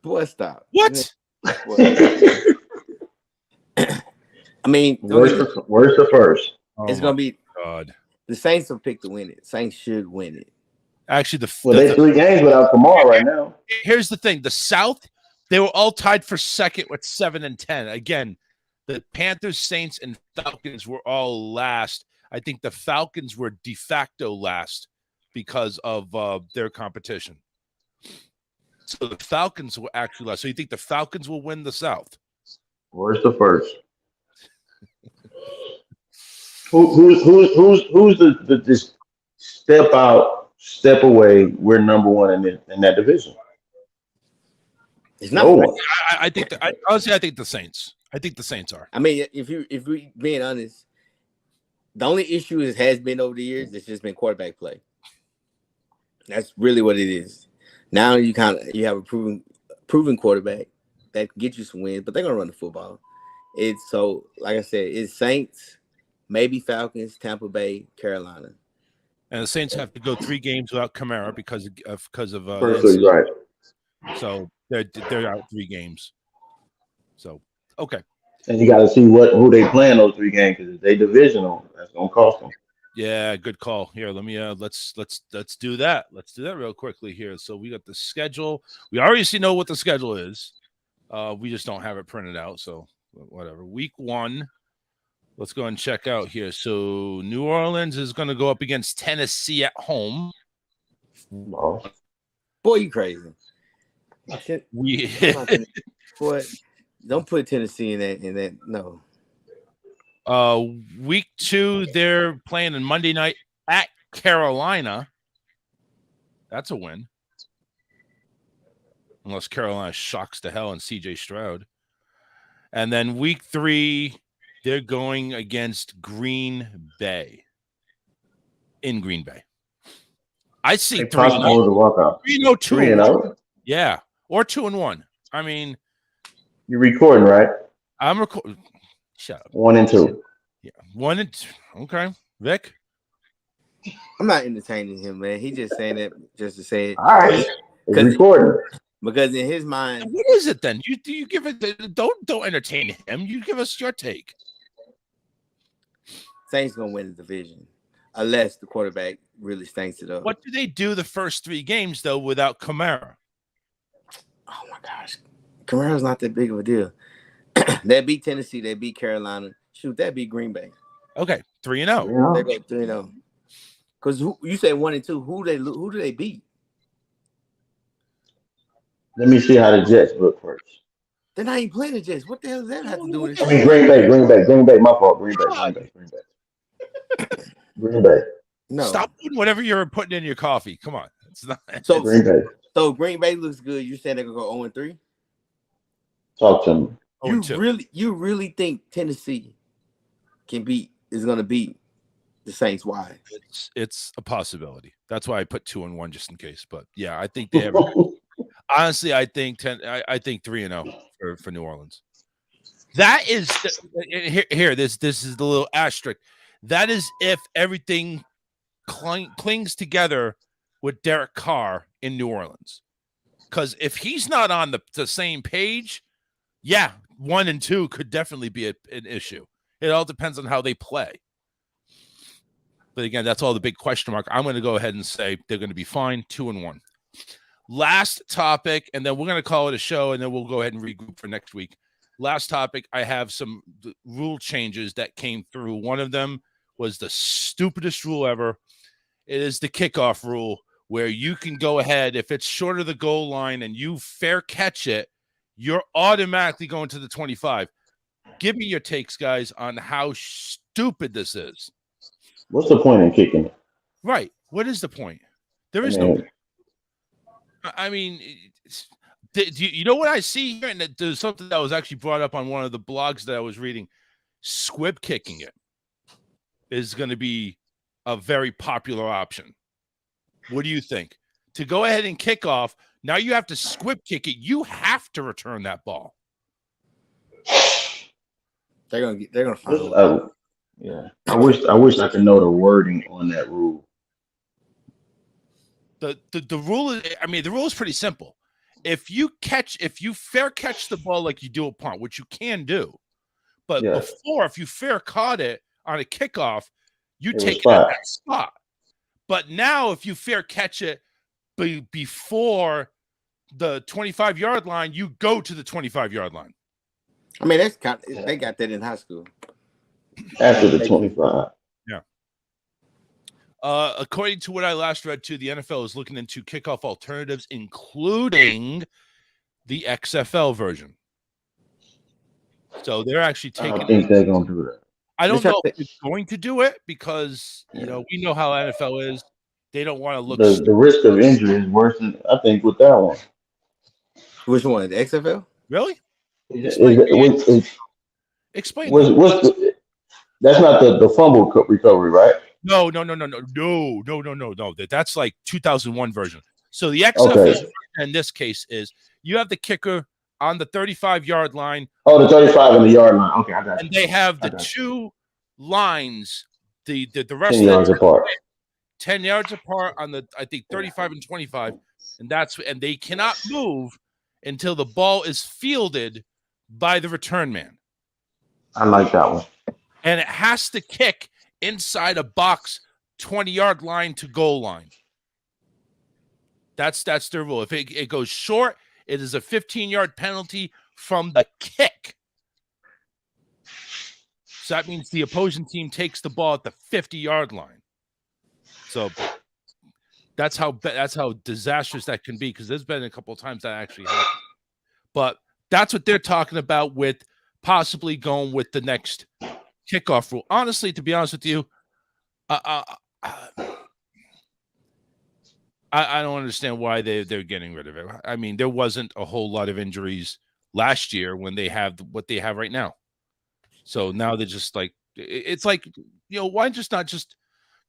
Boy, stop. What? I mean, where's the first? It's gonna be God. The Saints will pick to win it. Saints should win it. Actually, they're 3 games without Kamara right now. Here's the thing: the South, they were all tied for second with 7 and 10. Again, the Panthers, Saints, and Falcons were all last. I think the Falcons were de facto last because of their competition. So the Falcons will actually last. So you think the Falcons will win the South? Where's the first? Who's the this step out, step away? We're number one in that division. It's not. No one. I think honestly, I think the Saints. I think the Saints are. I mean, if we being honest, the only issue has been over the years. It's just been quarterback play. That's really what it is. Now you have a proven quarterback that can get you some wins, but they're gonna run the football. It's so like I said, it's Saints, maybe Falcons, Tampa Bay, Carolina, And the Saints have to go 3 games without Kamara because of Perfectly right. So they're out 3 games. So okay. And you got to see who they play in those 3 games because if they divisional, that's gonna cost them. Yeah, good call. Here, let me let's do that. Let's do that real quickly here. So we got the schedule. We already know what the schedule is. We just don't have it printed out. So whatever. Week 1. Let's go and check out here. So New Orleans is going to go up against Tennessee at home. Well, boy, you crazy. We Boy, don't put Tennessee in that. No. Week 2, they're playing on Monday night at Carolina. That's a win. Unless Carolina shocks to hell and CJ Stroud. And then week 3, they're going against Green Bay. In Green Bay. I see 3-0. 3-0. Yeah. Or 2-1. I mean, you're recording, right? I'm recording. Shut up. 1 and 2. Yeah. 1 and 2. Okay. Vic? I'm not entertaining him, man. He just saying that just to say it. All right. It's recording. Because in his mind, what is it then? You give it. Don't entertain him. You give us your take. Saints gonna win the division, unless the quarterback really stinks it up. What do they do the first 3 games though without Kamara? Oh my gosh, Kamara's not that big of a deal. They beat Tennessee. They beat Carolina. Shoot, that beat Green Bay. Okay, 3-0. They go 3-0. Because you said 1 and 2. Who do they beat? Let me see how the Jets look first. They're not even playing the Jets. What the hell does that have to do with it? I mean, Green Bay. My fault. Green Bay. No. Stop putting whatever you're putting in your coffee. Come on. It's not. So Green Bay. So Green Bay looks good. You're saying they're gonna go 0-3? Talk to me. You really think Tennessee is gonna beat the Saints? Why? It's a possibility. That's why I put 2-1 just in case. But yeah, I think they have. Honestly, I think 3-0 for New Orleans. That is here. This is the little asterisk. That is if everything clings together with Derek Carr in New Orleans. Because if he's not on the same page, yeah, 1 and 2 could definitely be an issue. It all depends on how they play. But again, that's all the big question mark. I'm going to go ahead and say they're going to be fine, 2-1. Last topic, and then we're going to call it a show, and then we'll go ahead and regroup for next week. Last topic, I have some rule changes that came through. One of them was the stupidest rule ever. It is the kickoff rule, where you can go ahead, if it's short of the goal line and you fair catch it, you're automatically going to the 25. Give me your takes, guys, on how stupid this is. What's the point in kicking it? Right. What is the point? There is no point. I mean, you know what I see here? And there's something that was actually brought up on one of the blogs that I was reading. Squib kicking it is going to be a very popular option. What do you think? To go ahead and kick off, now you have to squib kick it. You have to return that ball. They're gonna find it. Yeah. I wish I could know the wording on that rule. The rule is, I mean, the rule is pretty simple. If you fair catch the ball like you do a punt, which you can do, but before, if you fair caught it on a kickoff, you take it at that spot. But now, if you fair catch it before the 25-yard line, you go to the 25-yard line. I mean, they got that in high school. After the 25. Yeah. According to what I last read, too, the NFL is looking into kickoff alternatives, including the XFL version. So they're actually I taking. don't think they're gonna do that. I don't Which I know if think- they're going to do it because we know how NFL is. They don't want to look. The risk of injury is worse than I think with that one. Which one? The XFL? Really? Explain Explain. That's not the fumble recovery, right? No. That's like 2001 version. So the XFL in this case is you have the kicker on the 35-yard line. Oh, the 35 in the yard line. Okay, I got you. And they have the two lines, the rest 10 of yards apart. 10 yards apart on the, I think, 35 and 25. And they cannot move until the ball is fielded by the return man. I like that one. And it has to kick inside a box 20-yard line to goal line. That's their rule. If it goes short, it is a 15-yard penalty from the kick. So that means the opposing team takes the ball at the 50-yard line. So that's how disastrous that can be, because there's been a couple of times that actually happened. But that's what they're talking about with possibly going with the next kickoff rule. Honestly, to be honest with you, I don't understand why they're getting rid of it. I mean, there wasn't a whole lot of injuries last year when they have what they have right now. So now they're just like, it's like, why not just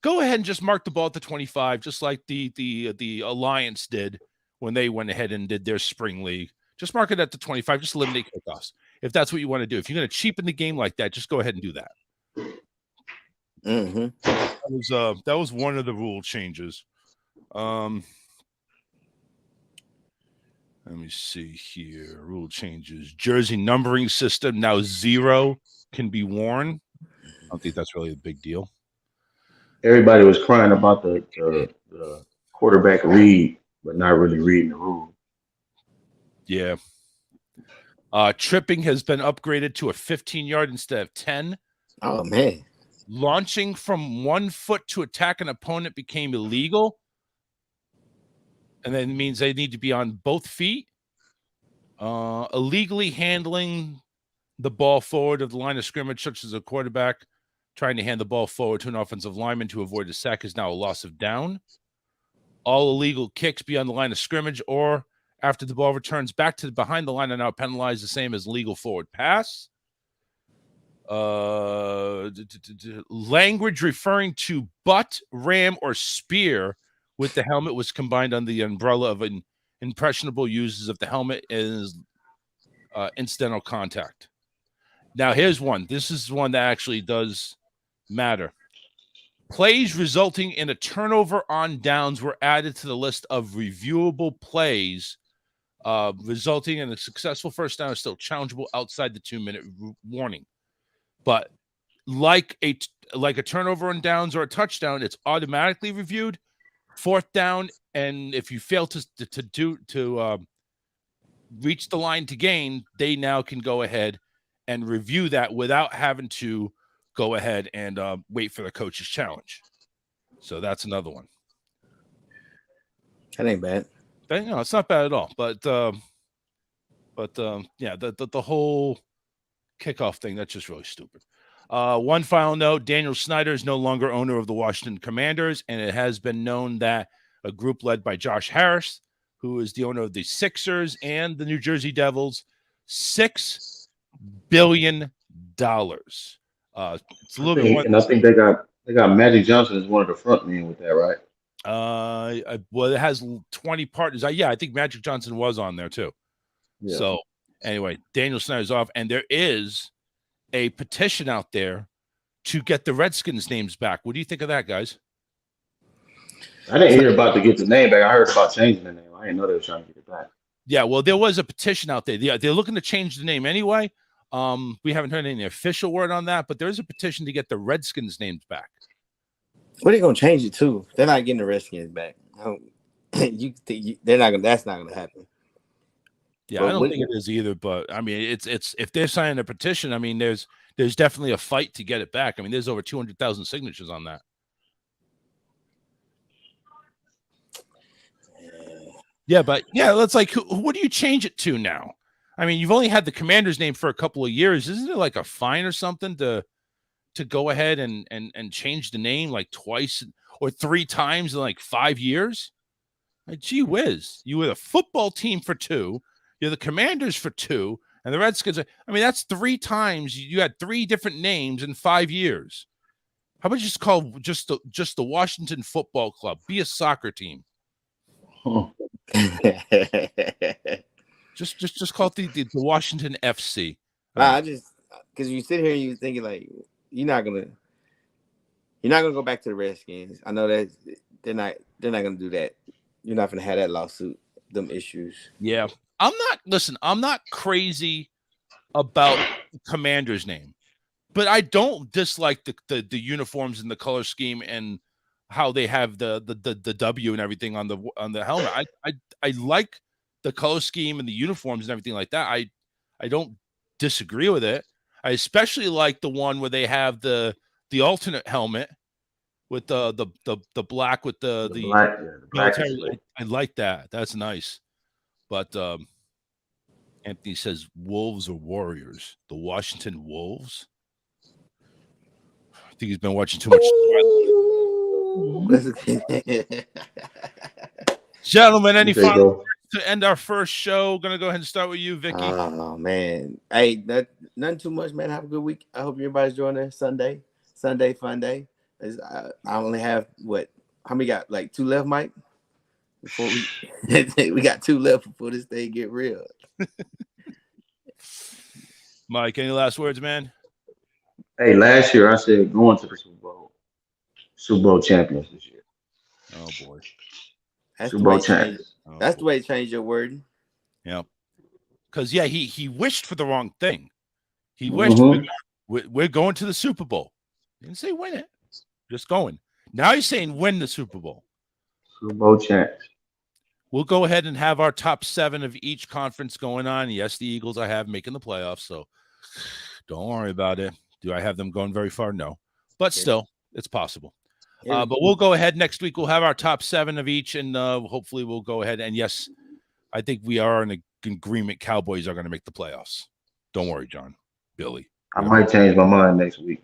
go ahead and just mark the ball at the 25, just like the Alliance did when they went ahead and did their spring league. Just mark it at the 25, just eliminate kickoffs. If that's what you want to do. If you're going to cheapen the game like that, just go ahead and do that. Mm-hmm. That was one of the rule changes. Let me see here. Rule changes. Jersey numbering system. Now 0 can be worn. I don't think that's really a big deal. Everybody was crying about the quarterback read, but not really reading the rule. Yeah. Tripping has been upgraded to a 15-yard instead of 10. Oh, man. Launching from 1 foot to attack an opponent became illegal. And then it means they need to be on both feet. Illegally handling the ball forward of the line of scrimmage, such as a quarterback trying to hand the ball forward to an offensive lineman to avoid a sack, is now a loss of down. All illegal kicks beyond the line of scrimmage or after the ball returns back to behind the line are now penalized the same as legal forward pass. Language referring to butt, ram, or spear with the helmet was combined under the umbrella of an impressionable uses of the helmet as incidental contact. Now, here's one. This is one that actually does matter. Plays resulting in a turnover on downs were added to the list of reviewable plays. Resulting in a successful first down is still challengeable outside the 2-minute warning. But like a turnover on downs or a touchdown, it's automatically reviewed. 4th down, and if you fail to reach the line to gain, they now can go ahead and review that without having to go ahead and wait for the coach's challenge. So that's another one. That ain't bad. But, it's not bad at all. But yeah, the whole kickoff thing, that's just really stupid. One final note, Daniel Snyder is no longer owner of the Washington Commanders, and it has been known that a group led by Josh Harris, who is the owner of the Sixers and the New Jersey Devils, $6 billion. It's a little bit more. And I think they got Magic Johnson as one of the front men with that, right? Well, it has 20 partners. I think Magic Johnson was on there too. Yeah. So anyway, Daniel Snyder's off, and there is a petition out there to get the Redskins names back. What do you think of that, guys? I didn't hear about to get the name back. I heard about changing the name. I didn't know they were trying to get it back. Yeah, well, there was a petition out there. They're looking to change the name anyway. We haven't heard any official word on that, but there's a petition to get the Redskins names back. What are they gonna change it to? They're not getting the Redskins back. They're not gonna. That's not gonna happen. Yeah, I don't think it is either. But I mean, it's if they're signing a petition, I mean, there's definitely a fight to get it back. I mean, there's over 200,000 signatures on that. Yeah, but yeah, that's like, what do you change it to now? I mean, you've only had the Commander's name for a couple of years. Isn't it like a fine or something to go ahead and change the name like twice or 3 times in like 5 years? Like, gee whiz, you were the football team for 2, you're the Commanders for 2, and the Redskins. I mean, that's 3 times. You had 3 different names in 5 years. How about you just call just the Washington Football Club? Be a soccer team. Just call it the Washington FC. I just because you sit here and you thinking like you're not gonna go back to the Redskins. I know that they're not gonna do that. You're not gonna have that lawsuit, them issues. Yeah, I'm not crazy about the Commander's name, but I don't dislike the uniforms and the color scheme and how they have the W and everything on the helmet. I like the color scheme and the uniforms and everything like that. I don't disagree with it. I especially like the one where they have the alternate helmet with the black with the black military. I like that. That's nice. But Anthony says Wolves or Warriors. The Washington Wolves. I think he's been watching too much. Gentlemen, any final words to end our first show? Gonna go ahead and start with you, Vicky. Oh man, hey, nothing too much, man. Have a good week. I hope everybody's enjoying their Sunday fun day. I only have how many got? Like 2 left, Mike. Before we got 2 left before this thing get real. Mike, any last words, man? Hey, last year I said going to the Super Bowl champions this year. Oh boy, That's Super Bowl champions. That's the way to change your word. Yeah, because he wished for the wrong thing. He wished we're going to the Super Bowl. He didn't say win it, just going. Now he's saying win the Super Bowl. Super Bowl champs. We'll go ahead and have our top 7 of each conference going on. Yes, the Eagles I have making the playoffs, so don't worry about it. Do I have them going very far? No, but still, it's possible. But we'll go ahead next week. We'll have our top 7 of each, and hopefully we'll go ahead. And yes, I think we are in agreement. Cowboys are going to make the playoffs. Don't worry, John. Billy. I might change my mind next week.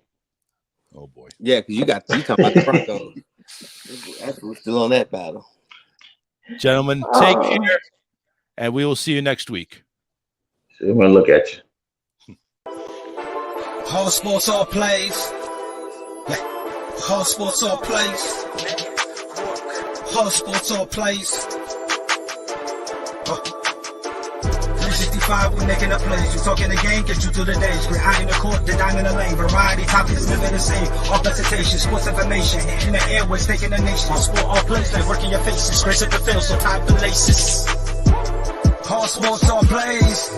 Oh boy. Yeah, because you talking about the Broncos. We're still on that battle. Gentlemen, take care, and we will see you next week. So I'm going to look at you. Whole sports all plays. Whole sports all plays. Whole sports all plays. 365, we making a plays. You talking the game, get you through the days. We're high in the court, the dime in the lane. Variety topics living the same. All presentation, sports information. In the airways, taking the nation. All sport, all plays, like working your faces. Grace at the field, so tie the laces. Whole sports all plays.